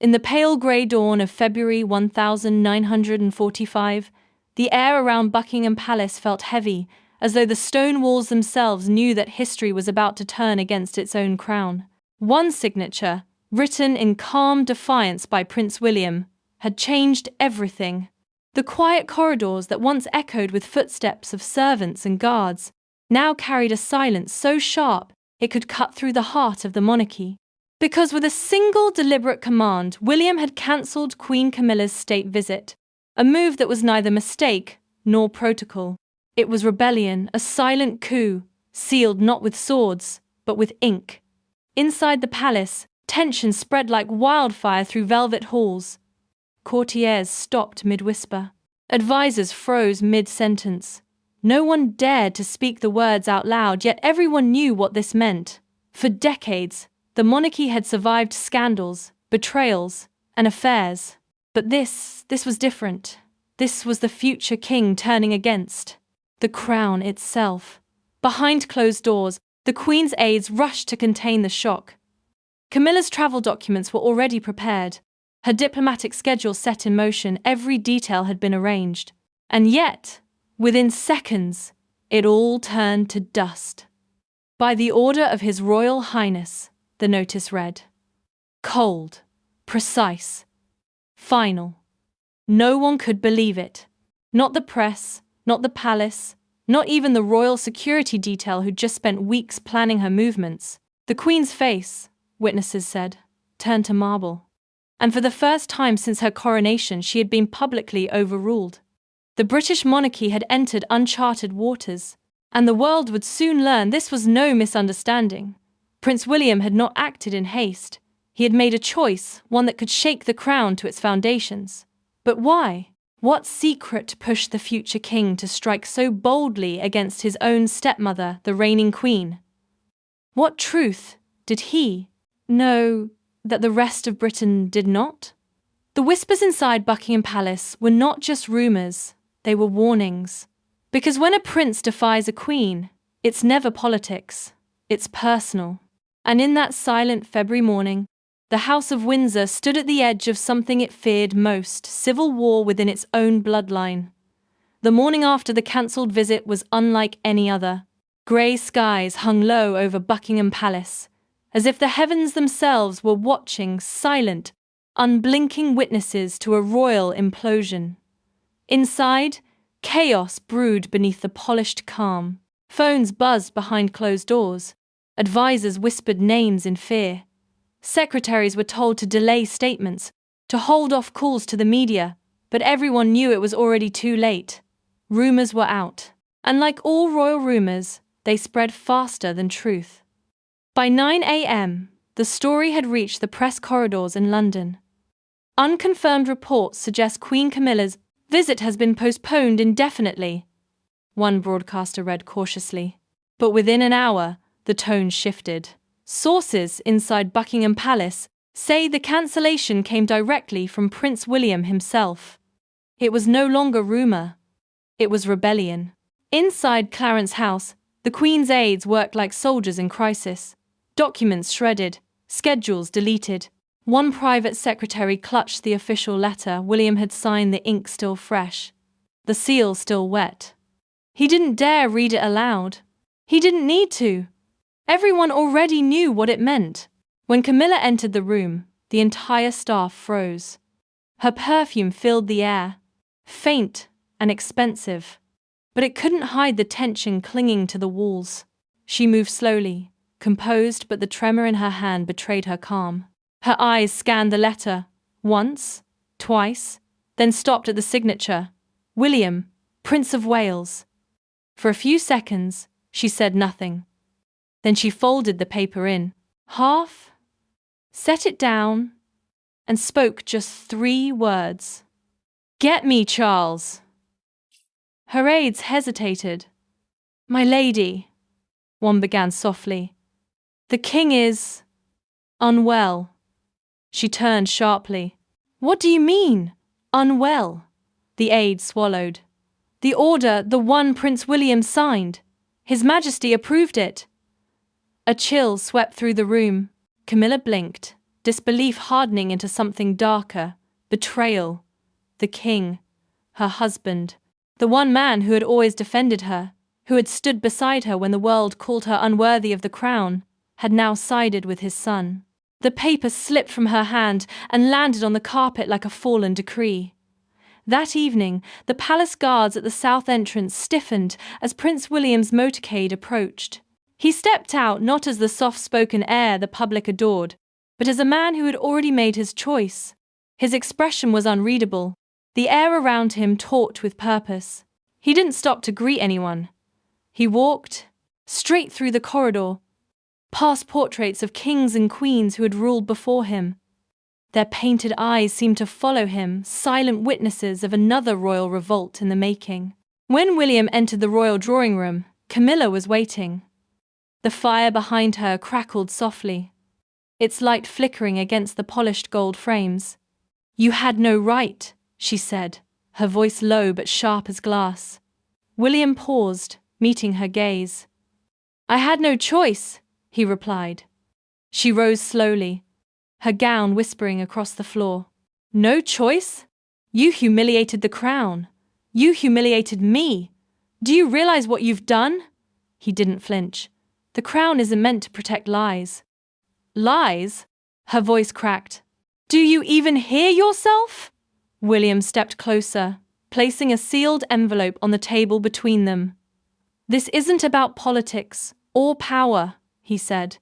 In the pale grey dawn of February 1945, the air around Buckingham Palace felt heavy, as though the stone walls themselves knew that history was about to turn against its own crown. One signature, written in calm defiance by Prince William, had changed everything. The quiet corridors that once echoed with footsteps of servants and guards now carried a silence so sharp it could cut through the heart of the monarchy. Because with a single deliberate command, William had cancelled Queen Camilla's state visit, a move that was neither mistake nor protocol. It was rebellion, a silent coup, sealed not with swords, but with ink. Inside the palace, tension spread like wildfire through velvet halls. Courtiers stopped mid-whisper. Advisors froze mid-sentence. No one dared to speak the words out loud, yet everyone knew what this meant. For decades, the monarchy had survived scandals, betrayals, and affairs. But this was different. This was the future king turning against the crown itself. Behind closed doors, the Queen's aides rushed to contain the shock. Camilla's travel documents were already prepared. Her diplomatic schedule set in motion, every detail had been arranged. And yet, within seconds, it all turned to dust. By the order of His Royal Highness, the notice read. Cold, precise, final. No one could believe it. Not the press, not the palace, not even the royal security detail who'd just spent weeks planning her movements. The Queen's face, witnesses said, turned to marble. And for the first time since her coronation, she had been publicly overruled. The British monarchy had entered uncharted waters, and the world would soon learn this was no misunderstanding. Prince William had not acted in haste. He had made a choice, one that could shake the crown to its foundations. But why? What secret pushed the future king to strike so boldly against his own stepmother, the reigning queen? What truth did he know that the rest of Britain did not? The whispers inside Buckingham Palace were not just rumours, they were warnings. Because when a prince defies a queen, it's never politics, it's personal. And in that silent February morning, the House of Windsor stood at the edge of something it feared most, civil war within its own bloodline. The morning after the cancelled visit was unlike any other. Grey skies hung low over Buckingham Palace, as if the heavens themselves were watching, silent, unblinking witnesses to a royal implosion. Inside, chaos brewed beneath the polished calm. Phones buzzed behind closed doors. Advisors whispered names in fear. Secretaries were told to delay statements, to hold off calls to the media, but everyone knew it was already too late. Rumours were out, and like all royal rumours, they spread faster than truth. By 9 a.m., the story had reached the press corridors in London. Unconfirmed reports suggest Queen Camilla's visit has been postponed indefinitely, one broadcaster read cautiously. But within an hour, the tone shifted. Sources inside Buckingham Palace say the cancellation came directly from Prince William himself. It was no longer rumour. It was rebellion. Inside Clarence House, the Queen's aides worked like soldiers in crisis. Documents shredded, schedules deleted. One private secretary clutched the official letter. William had signed, the ink still fresh, the seal still wet. He didn't dare read it aloud. He didn't need to. Everyone already knew what it meant. When Camilla entered the room, the entire staff froze. Her perfume filled the air, faint and expensive, but it couldn't hide the tension clinging to the walls. She moved slowly, composed, but the tremor in her hand betrayed her calm. Her eyes scanned the letter, once, twice, then stopped at the signature. William, Prince of Wales. For a few seconds, she said nothing. Then she folded the paper in half, set it down, and spoke just 3 words. "Get me, Charles." Her aides hesitated. "My lady," one began softly, "the king is unwell." She turned sharply. "What do you mean, unwell?" The aide swallowed. "The order, the one Prince William signed. His Majesty approved it." A chill swept through the room. Camilla blinked. disbelief hardening into something darker, betrayal. The king, her husband, the one man who had always defended her, who had stood beside her when the world called her unworthy of the crown, had now sided with his son. The paper slipped from her hand and landed on the carpet like a fallen decree. That evening, the palace guards at the south entrance stiffened as Prince William's motorcade approached. He stepped out not as the soft-spoken heir the public adored, but as a man who had already made his choice. His expression was unreadable, the air around him taut with purpose. He didn't stop to greet anyone. He walked straight through the corridor, past portraits of kings and queens who had ruled before him. Their painted eyes seemed to follow him, silent witnesses of another royal revolt in the making. When William entered the royal drawing room, Camilla was waiting. The fire behind her crackled softly, its light flickering against the polished gold frames. "You had no right," she said, her voice low but sharp as glass. William paused, meeting her gaze. "I had no choice," he replied. She rose slowly, her gown whispering across the floor. "No choice? You humiliated the crown. You humiliated me. Do you realize what you've done?" He didn't flinch. "The crown isn't meant to protect lies." "Lies?" Her voice cracked. "Do you even hear yourself?" William stepped closer, placing a sealed envelope on the table between them. "This isn't about politics or power," he said.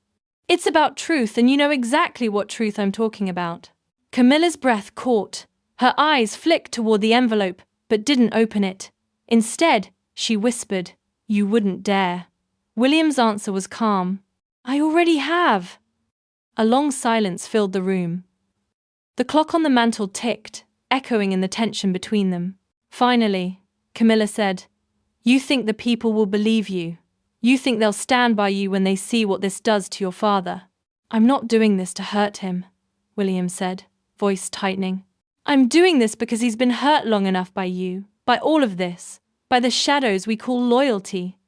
"It's about truth, and you know exactly what truth I'm talking about." Camilla's breath caught. Her eyes flicked toward the envelope, but didn't open it. Instead, she whispered, "You wouldn't dare." William's answer was calm. "I already have." A long silence filled the room. The clock on the mantel ticked, echoing in the tension between them. Finally, Camilla said, "You think the people will believe you. You think they'll stand by you when they see what this does to your father." "I'm not doing this to hurt him," William said, voice tightening. "I'm doing this because he's been hurt long enough by you, by all of this, by the shadows we call loyalty."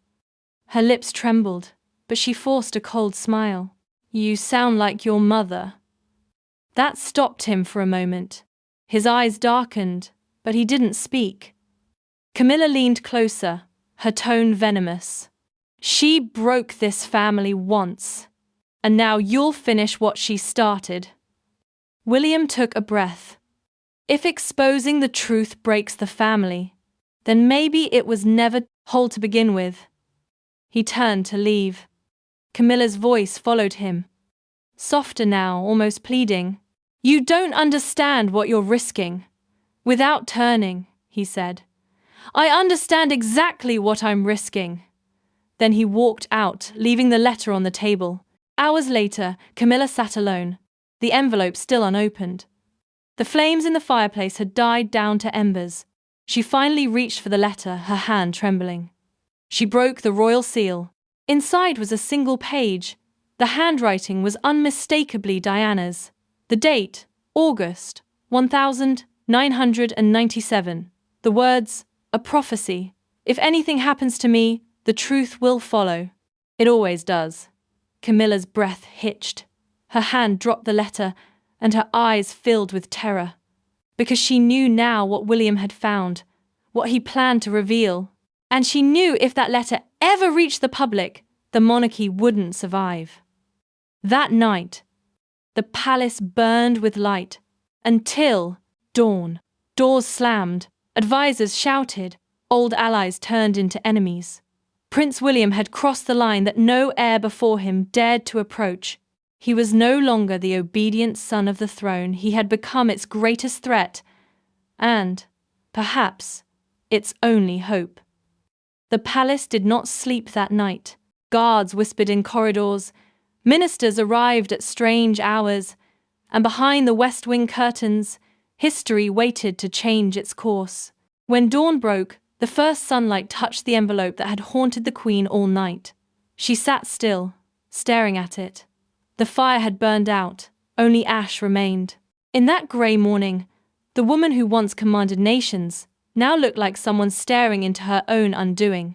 Her lips trembled, but she forced a cold smile. "You sound like your mother." That stopped him for a moment. His eyes darkened, but he didn't speak. Camilla leaned closer, her tone venomous. "She broke this family once, and now you'll finish what she started." William took a breath. If exposing the truth breaks the family, then maybe it was never whole to begin with. He turned to leave. Camilla's voice followed him. Softer now, almost pleading. "You don't understand what you're risking." "Without turning," he said. "I understand exactly what I'm risking." Then he walked out, leaving the letter on the table. Hours later, Camilla sat alone, the envelope still unopened. The flames in the fireplace had died down to embers. She finally reached for the letter, her hand trembling. She broke the royal seal. Inside was a single page. The handwriting was unmistakably Diana's. The date, August 1997. The words, a prophecy. "If anything happens to me, the truth will follow." It always does. Camilla's breath hitched. Her hand dropped the letter, and her eyes filled with terror. Because she knew now what William had found, what he planned to reveal. And she knew if that letter ever reached the public, the monarchy wouldn't survive. That night, the palace burned with light until dawn. Doors slammed, advisors shouted, old allies turned into enemies. Prince William had crossed the line that no heir before him dared to approach. He was no longer the obedient son of the throne. He had become its greatest threat, and, perhaps, its only hope. The palace did not sleep that night. Guards whispered in corridors, ministers arrived at strange hours, and behind the West Wing curtains, history waited to change its course. When dawn broke, the first sunlight touched the envelope that had haunted the Queen all night. She sat still, staring at it. The fire had burned out, only ash remained. In that grey morning, the woman who once commanded nations now looked like someone staring into her own undoing.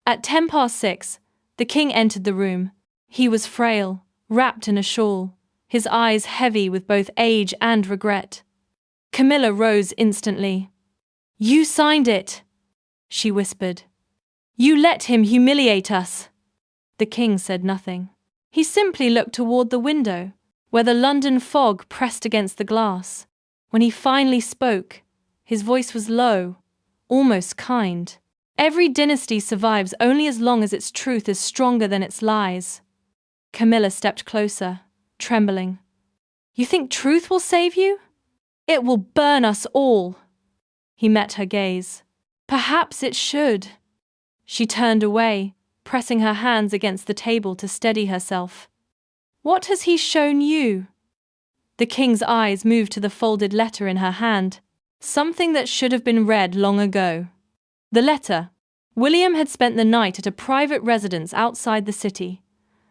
At 6:10, the king entered the room. He was frail, wrapped in a shawl. his eyes heavy with both age and regret. Camilla rose instantly. "You signed it," she whispered. "You let him humiliate us." The king said nothing. He simply looked toward the window, where the London fog pressed against the glass. When he finally spoke, his voice was low, almost kind. "Every dynasty survives only as long as its truth is stronger than its lies." Camilla stepped closer, trembling. "You think truth will save you? It will burn us all." He met her gaze. "Perhaps it should." She turned away, pressing her hands against the table to steady herself. "What has he shown you?" The king's eyes moved to the folded letter in her hand, something that should have been read long ago. The letter. William had spent the night at a private residence outside the city.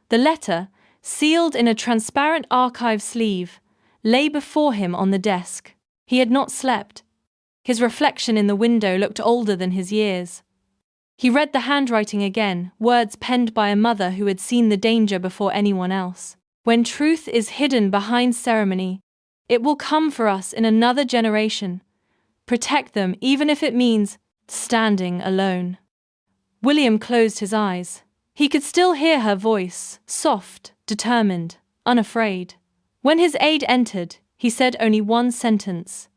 The letter, sealed in a transparent archive sleeve, lay before him on the desk. He had not slept. His reflection in the window looked older than his years. He read the handwriting again, words penned by a mother who had seen the danger before anyone else. "When truth is hidden behind ceremony, it will come for us in another generation. Protect them even if it means standing alone." William closed his eyes. He could still hear her voice, soft, determined, unafraid. When his aide entered, he said only one sentence.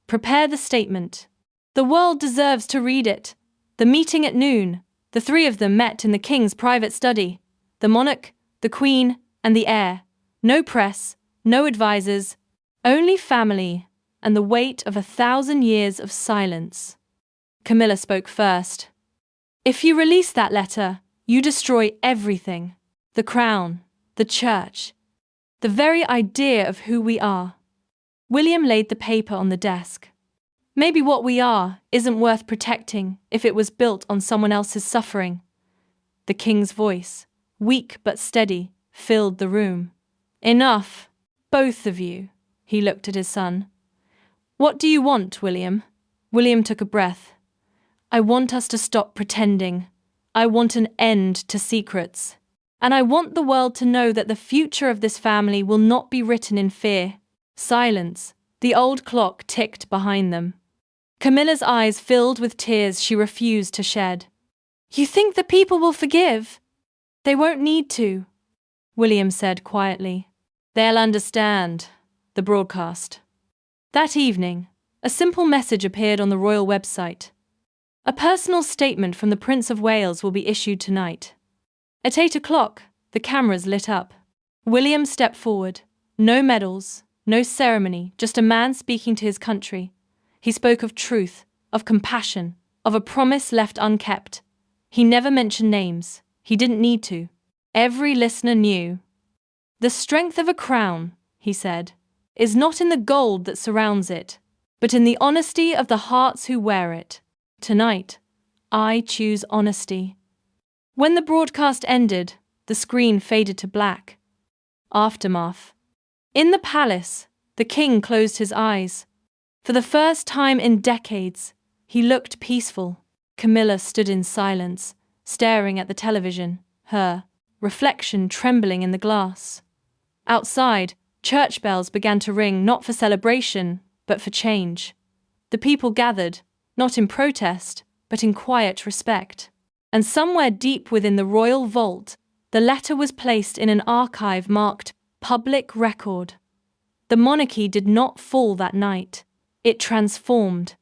"Prepare the statement. The world deserves to read it." The meeting at noon, the three of them met in the king's private study. The monarch, the queen, and the heir. No press, no advisors, only family, and the weight of 1,000 years of silence. Camilla spoke first. "If you release that letter, you destroy everything. The crown, the church, the very idea of who we are." William laid the paper on the desk. "Maybe what we are isn't worth protecting if it was built on someone else's suffering." The king's voice, weak but steady, filled the room. "Enough, both of you." He looked at his son. "What do you want, William?" William took a breath. "I want us to stop pretending. I want an end to secrets. And I want the world to know that the future of this family will not be written in fear." Silence. The old clock ticked behind them. Camilla's eyes filled with tears she refused to shed. "You think the people will forgive?" "They won't need to," William said quietly. "They'll understand." The broadcast. That evening, a simple message appeared on the royal website. "A personal statement from the Prince of Wales will be issued tonight." At 8 o'clock, the cameras lit up. William stepped forward. No medals, no ceremony, just a man speaking to his country. He spoke of truth, of compassion, of a promise left unkept. He never mentioned names. He didn't need to. Every listener knew. "The strength of a crown," he said, "is not in the gold that surrounds it, but in the honesty of the hearts who wear it. Tonight, I choose honesty." When the broadcast ended, the screen faded to black. Aftermath. In the palace, the king closed his eyes. For the first time in decades, he looked peaceful. Camilla stood in silence, staring at the television, her reflection trembling in the glass. Outside, church bells began to ring, not for celebration, but for change. The people gathered, not in protest, but in quiet respect. And somewhere deep within the royal vault, the letter was placed in an archive marked Public Record. The monarchy did not fall that night. It transformed.